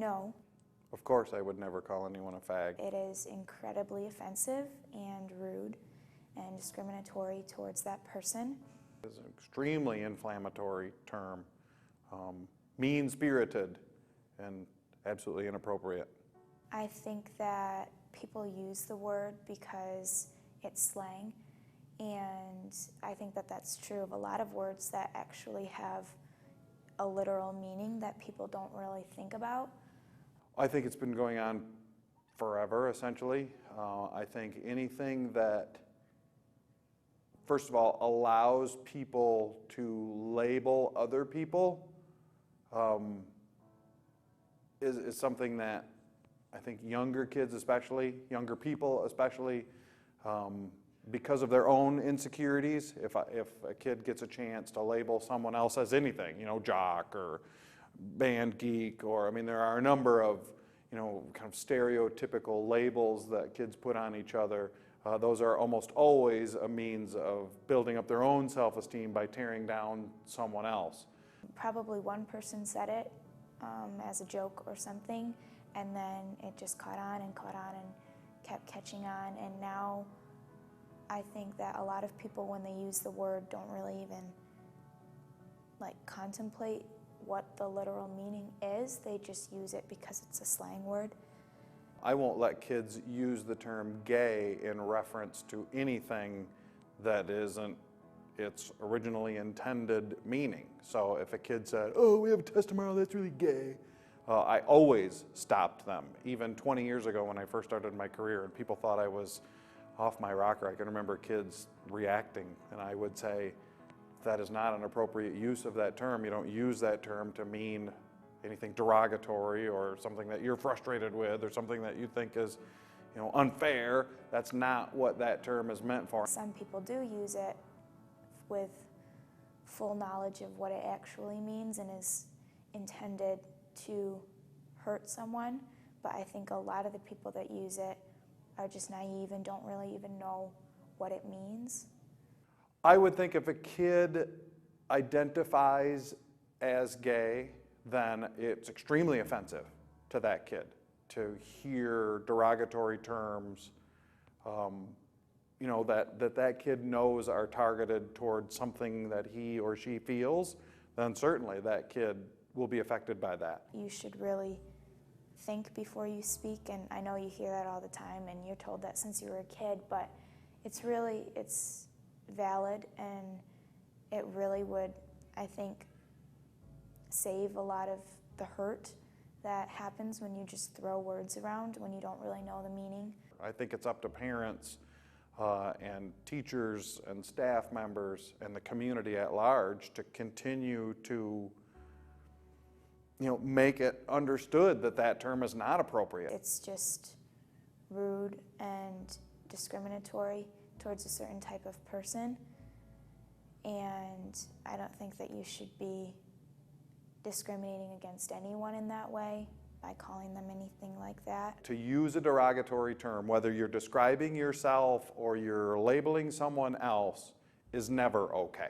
No. Of course I would never call anyone a fag. It is incredibly offensive and rude and discriminatory towards that person. It's an extremely inflammatory term, mean-spirited, and absolutely inappropriate. I think that people use the word because it's slang, and I think that that's true of a lot of words that actually have a literal meaning that people don't really think about. I think it's been going on forever, essentially. I think anything that, first of all, allows people to label other people is something that I think younger kids especially, younger people especially, because of their own insecurities, if a kid gets a chance to label someone else as anything, you know, jock or band geek, or, I mean, there are a number of, you know, kind of stereotypical labels that kids put on each other. Those are almost always a means of building up their own self-esteem by tearing down someone else. Probably one person said it as a joke or something, and then it just caught on and kept catching on, and now I think that a lot of people, when they use the word, don't really even contemplate what the literal meaning is. They just use it because it's a slang word. I won't let kids use the term gay in reference to anything that isn't its originally intended meaning. So if a kid said, "Oh, we have a test tomorrow, that's really gay," I always stopped them. Even 20 years ago when I first started my career and people thought I was off my rocker, I can remember kids reacting, and I would say, that is not an appropriate use of that term. You don't use that term to mean anything derogatory or something that you're frustrated with or something that you think is, you know, unfair. That's not what that term is meant for. Some people do use it with full knowledge of what it actually means and is intended to hurt someone, but I think a lot of the people that use it are just naive and don't really even know what it means. I would think if a kid identifies as gay, then it's extremely offensive to that kid to hear derogatory terms, you know, that kid knows are targeted towards something that he or she feels, then certainly that kid will be affected by that. You should really think before you speak, and I know you hear that all the time and you're told that since you were a kid, but it's valid, and it really would, I think, save a lot of the hurt that happens when you just throw words around when you don't really know the meaning. I think it's up to parents and teachers and staff members and the community at large to continue to, you know, make it understood that that term is not appropriate. It's just rude and discriminatory towards a certain type of person, and I don't think that you should be discriminating against anyone in that way by calling them anything like that. To use a derogatory term, whether you're describing yourself or you're labeling someone else, is never okay.